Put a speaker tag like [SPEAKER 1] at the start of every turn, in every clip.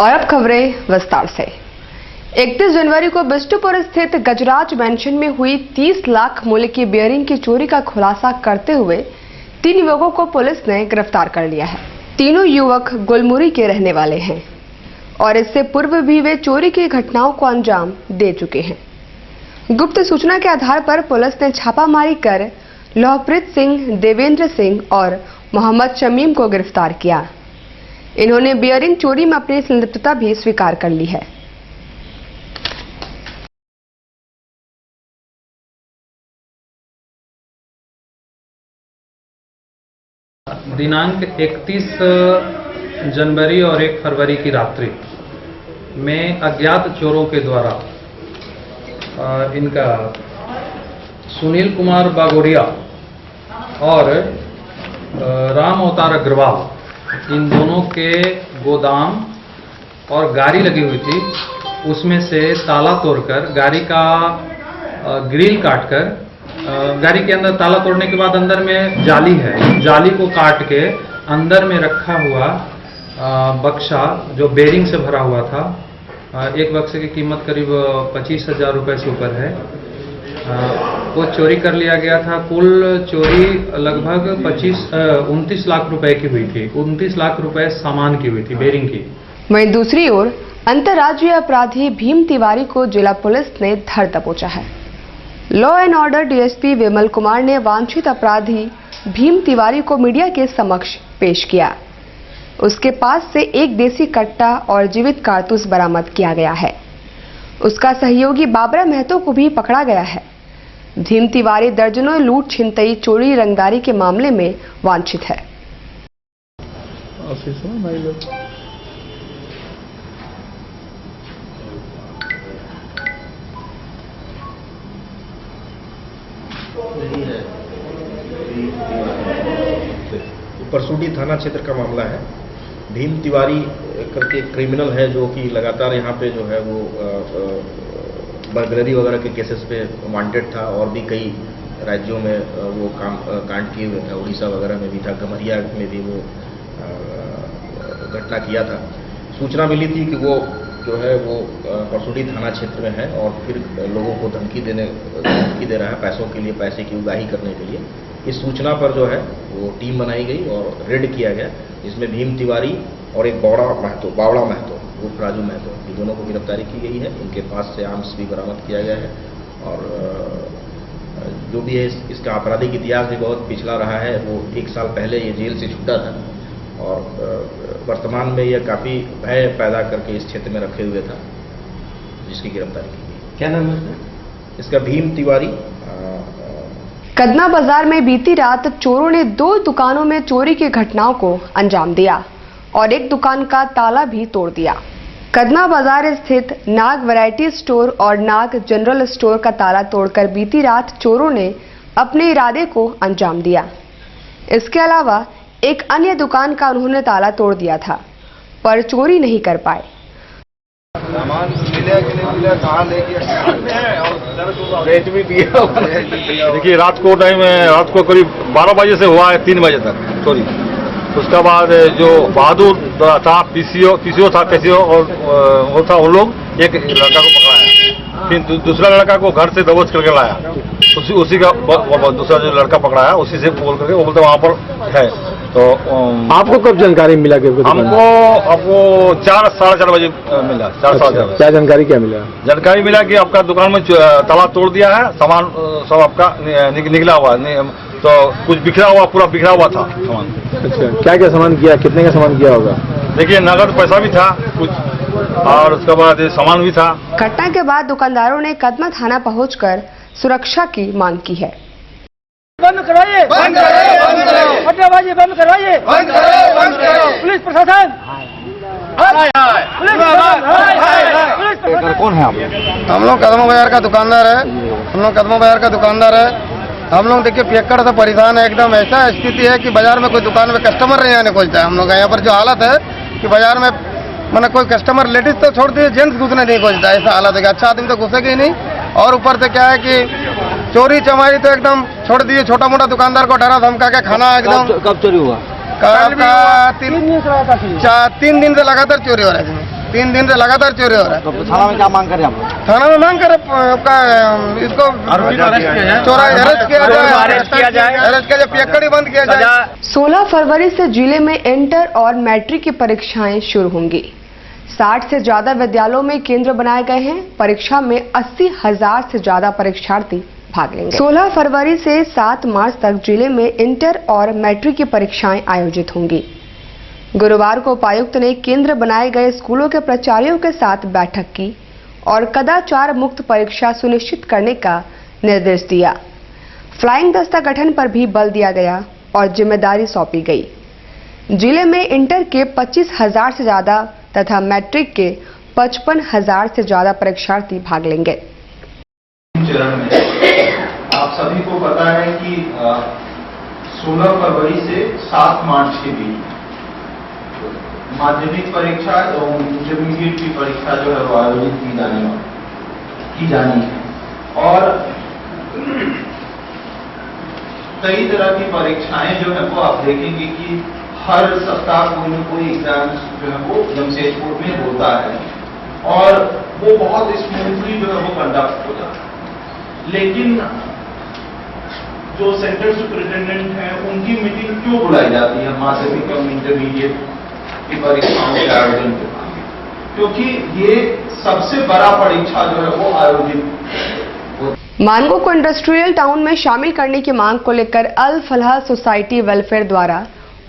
[SPEAKER 1] और अब खबरें विस्तार से। 31 जनवरी को बिष्टुपुर स्थित गजराज मैंशन में हुई 30 लाख मूल्य की बियरिंग की चोरी का खुलासा करते हुए 3 युवकों को पुलिस ने गिरफ्तार कर लिया है। तीनों युवक गुलमुरी के रहने वाले हैं और इससे पूर्व भी वे चोरी की घटनाओं को अंजाम दे चुके हैं। गुप्त सूचना के आधार पर पुलिस ने छापामारी कर लौहप्रीत सिंह, देवेंद्र सिंह और मोहम्मद शमीम को गिरफ्तार किया। इन्होंने बियरिंग चोरी में अपनी संलिप्तता भी स्वीकार कर ली है।
[SPEAKER 2] दिनांक 31 जनवरी और 1 फरवरी की रात्रि में अज्ञात चोरों के द्वारा इनका सुनील कुमार बागोरिया और राम अवतार अग्रवाल, इन दोनों के गोदाम और गाड़ी लगी हुई थी, उसमें से ताला तोड़कर गाड़ी का ग्रिल काटकर गाड़ी के अंदर ताला तोड़ने के बाद अंदर में जाली है, जाली को काट के अंदर में रखा हुआ बक्सा जो बेरिंग से भरा हुआ था, एक बक्से की कीमत करीब 25,000 रुपये से ऊपर है, वो चोरी कर लिया गया था। कुल चोरी लगभग 29 लाख रुपए की हुई थी। 29 लाख रुपए सामान की हुई थी, बेरिंग की।
[SPEAKER 1] वहीं दूसरी ओर अंतर्राज्यीय अपराधी भीम तिवारी को जिला पुलिस ने धर दबोचा है। Law and order DSP Vimal Kumar ने वांछित अपराधी भीम तिवारी को मीडिया के समक्ष पेश किया। उसके पास से एक देसी कट्टा और जीवित कारतूस बरामद किया गया है। उसका सहयोगी बाबरा महतो को भी पकड़ा गया है। भीम तिवारी दर्जनों लूट, छिनतई, चोरी, रंगदारी के मामले में वांछित है।
[SPEAKER 3] परसूडी थाना क्षेत्र का मामला है। भीम तिवारी करके क्रिमिनल है जो कि लगातार यहाँ पे जो है वो बर्गलरी वगैरह के केसेस पे वांटेड था और भी कई राज्यों में वो कांड किए हुए था। उड़ीसा वगैरह में भी था, गमरिया में भी वो घटना किया था। सूचना मिली थी कि वो जो है वो परसूडी थाना क्षेत्र में है और फिर लोगों को धमकी दे रहा है पैसों के लिए, पैसे की उगाही करने के लिए। इस सूचना पर जो है वो टीम बनाई गई और रेड किया गया, जिसमें भीम तिवारी और एक बावड़ा महतो उर्फ राजू महतो, ये दोनों को गिरफ्तारी की गई है। इनके पास से आर्म्स भी बरामद किया गया है और जो भी है इसका आपराधिक इतिहास भी बहुत पिछला रहा है। वो 1 साल पहले ये जेल से छूटा था और वर्तमान में यह काफ़ी भय पैदा करके इस क्षेत्र में रखे हुए था, जिसकी गिरफ्तारी की गई।
[SPEAKER 4] क्या नाम है
[SPEAKER 3] इसका? भीम तिवारी।
[SPEAKER 1] कदना बाजार में बीती रात चोरों ने 2 दुकानों में चोरी की घटनाओं को अंजाम दिया और एक दुकान का ताला भी तोड़ दिया। कदना बाजार स्थित नाग वैरायटी स्टोर और नाग जनरल स्टोर का ताला तोड़कर बीती रात चोरों ने अपने इरादे को अंजाम दिया। इसके अलावा एक अन्य दुकान का उन्होंने ताला तोड़ दिया था, पर चोरी नहीं कर पाए।
[SPEAKER 5] सामान मिला कि नहीं मिला, कहाँ ले गया और बेच भी दिया।
[SPEAKER 6] देखिए रात को करीब 12 बजे से हुआ है 3 बजे तक चोरी। उसके बाद जो बहादुर था, पीसीओ था, कैसीओ और वो था, उन लोग एक लड़का को पकड़ाया, फिर दूसरा लड़का को घर से दबोच करके लाया। उसी का दूसरा जो लड़का पकड़ाया उसी से बोल करके वो बोलते वहाँ पर है। तो
[SPEAKER 4] आपको कब जानकारी मिला कि
[SPEAKER 6] हमको 4 साढ़े 4 बजे मिला। 4 साढ़े 4
[SPEAKER 4] क्या जानकारी क्या मिला?
[SPEAKER 6] जानकारी मिला कि आपका दुकान में ताला तोड़ दिया है, सामान सब आपका निकला हुआ, तो कुछ बिखरा हुआ, पूरा बिखरा हुआ था सामान।
[SPEAKER 4] अच्छा, क्या क्या सामान किया, कितने का सामान किया होगा?
[SPEAKER 6] देखिए नगद पैसा भी था कुछ और उसके बाद सामान भी था।
[SPEAKER 1] घटना के बाद दुकानदारों ने कदमा थाना पहुंचकर सुरक्षा की मांग की है।
[SPEAKER 7] बंद करवाइए, बंद कराइए, बंद कराइए, अड्डाबाजी बंद करवाइए, बंद कराइए, बंद कराइए। पुलिस प्रशासन,
[SPEAKER 4] कौन है आप?
[SPEAKER 5] हम लोग कदमा बाजार का दुकानदार है। हम लोग देखिए पियक्कड़ से परेशान है एकदम। ऐसा स्थिति है कि बाजार में कोई दुकान में कस्टमर नहीं आने खोजता है। हम लोग यहाँ पर जो हालत है कि बाजार में मैंने कोई कस्टमर, लेडीज तो छोड़ दिए, जेंट्स घुसने नहीं खोजता है। ऐसा हालत है कि अच्छा आदमी तो घुसेगा ही नहीं। और ऊपर से क्या है कि चोरी चमारी तो एकदम छोड़ दिए। छोटा मोटा दुकानदार को डरा धमका के खाना एकदम।
[SPEAKER 4] कब चोरी हुआ?
[SPEAKER 5] आपका
[SPEAKER 7] तीन दिन से लगातार चोरी।
[SPEAKER 5] 3 दिन से लगातार चोरी हो रहा है इसमें। 3 दिन से लगातार चोरी हो रहा है।
[SPEAKER 4] तो थाना में क्या मांग करें आप लोग?
[SPEAKER 5] थाना में मांग कर आपका इसको चोरा अरेस्ट किया जाए, पियक्कड़ ही बंद किया जाए।
[SPEAKER 1] 16 फरवरी से जिले में इंटर और मैट्रिक की परीक्षाएं शुरू होंगी। 60 से ज्यादा विद्यालयों में केंद्र बनाए गए हैं। परीक्षा में 80,000 से ज्यादा परीक्षार्थी भाग लेंगे। 16 फरवरी से 7 मार्च तक जिले में इंटर और मैट्रिक की परीक्षाएं आयोजित होंगी। गुरुवार को उपायुक्त ने केंद्र बनाए गए स्कूलों के प्राचार्यों के साथ बैठक की और कदाचार मुक्त परीक्षा सुनिश्चित करने का निर्देश दिया। फ्लाइंग दस्ता गठन पर भी बल दिया गया और जिम्मेदारी सौंपी गई। जिले में इंटर के 25,000 से ज्यादा तथा मैट्रिक के 55,000 से ज्यादा परीक्षार्थी भाग लेंगे।
[SPEAKER 8] चरण में आप सभी को पता है कि 16 फरवरी से 7 मार्च के बीच माध्यमिक परीक्षा एवं इंटरमीडिएट की परीक्षा जो है वो आयोजित की जानी है और कई तरह की परीक्षाएं जो है वो आप देखेंगे कि हर सप्ताह कोई न कोई एग्जाम जो है वो जमशेदपुर में होता है और वो बहुत स्मूथली जो है वो कंडक्ट हो जाता है। लेकिन जो सेंट्रल सुपरिटेंडेंट हैं उनकी मीटिंग क्यों बुलाई जाती है माध्यमिक एवं इंटरमीडिएट की परीक्षाओं के आयोजन के बाद? क्योंकि ये सबसे बड़ा परीक्षा जो है वो आयोजित।
[SPEAKER 1] मानगो को इंडस्ट्रियल टाउन में शामिल करने की मांग को लेकर अल फलाह सोसाइटी वेलफेयर द्वारा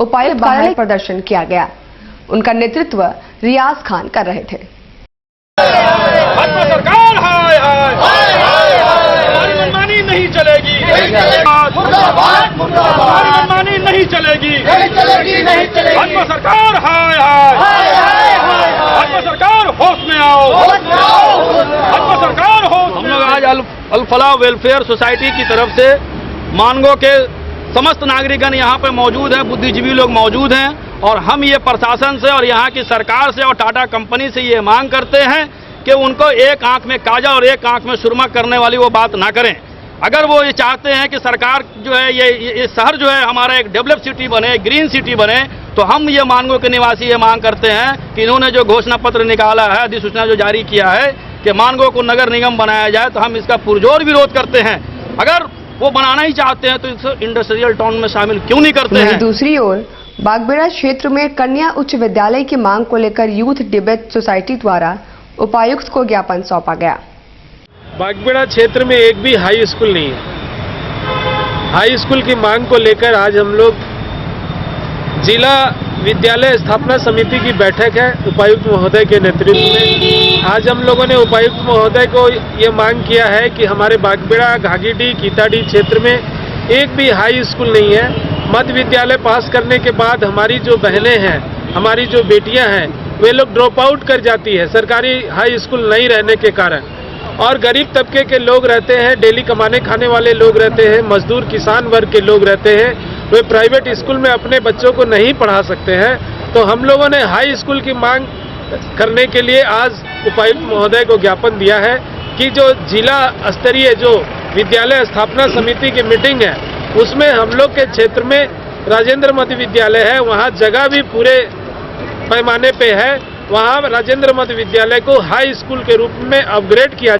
[SPEAKER 1] उपायुक्त कार्यालय प्रदर्शन किया गया। उनका नेतृत्व रियाज खान कर रहे थे।
[SPEAKER 6] सरकार हाय हाय हमारी मनमानी नहीं चलेगी, हमारी मनमानी नहीं चलेगी, भाजपा सरकार हाय हाय, भाजपा सरकार होश में आओ, भाजपा सरकार होश। हम लोग आज अल फलाह वेलफेयर सोसाइटी की तरफ से मानगो के समस्त नागरिकगण यहाँ पे मौजूद हैं, बुद्धिजीवी लोग मौजूद हैं और हम ये प्रशासन से और यहाँ की सरकार से और टाटा कंपनी से ये मांग करते हैं कि उनको एक आंख में काजा और एक आंख में सुरमा करने वाली वो बात ना करें। अगर वो ये चाहते हैं कि सरकार जो है ये शहर जो है हमारा एक डेवलप सिटी बने, ग्रीन सिटी बने, तो हम ये मानगो के निवासी ये मांग करते हैं कि इन्होंने जो घोषणा पत्र निकाला है, अधिसूचना जो जारी किया है कि मानगो को नगर निगम बनाया जाए, तो हम इसका पुरजोर विरोध करते हैं। अगर वो बनाना ही चाहते हैं तो इसे इंडस्ट्रियल टाउन में शामिल क्यों नहीं करते हैं?
[SPEAKER 1] दूसरी ओर बागबेड़ा क्षेत्र में कन्या उच्च विद्यालय की मांग को लेकर यूथ डिबेट सोसाइटी द्वारा उपायुक्त को ज्ञापन सौंपा गया।
[SPEAKER 9] बागबेड़ा क्षेत्र में एक भी हाई स्कूल नहीं है। हाई स्कूल की मांग को लेकर आज हम लोग जिला विद्यालय स्थापना समिति की बैठक है उपायुक्त महोदय के नेतृत्व में। आज हम लोगों ने उपायुक्त महोदय को ये मांग किया है कि हमारे बागबेड़ा, घाघीडीह, कीताडीह क्षेत्र में एक भी हाई स्कूल नहीं है। मध्य विद्यालय पास करने के बाद हमारी जो बहनें हैं, हमारी जो बेटियां हैं, वे लोग ड्रॉप आउट कर जाती है सरकारी हाई स्कूल नहीं रहने के कारण। और गरीब तबके के लोग रहते हैं, डेली कमाने खाने वाले लोग रहते हैं, मजदूर किसान वर्ग के लोग रहते हैं, वे प्राइवेट स्कूल में अपने बच्चों को नहीं पढ़ा सकते हैं। तो हम लोगों ने हाई स्कूल की मांग करने के लिए आज उपायुक्त महोदय को ज्ञापन दिया है कि जो जिला स्तरीय जो विद्यालय स्थापना समिति की मीटिंग है उसमें हम लोग के क्षेत्र में राजेंद्र मध्य विद्यालय है, वहाँ जगह भी पूरे पैमाने पे है, वहाँ राजेंद्र मध्य विद्यालय को हाई स्कूल के रूप में अपग्रेड किया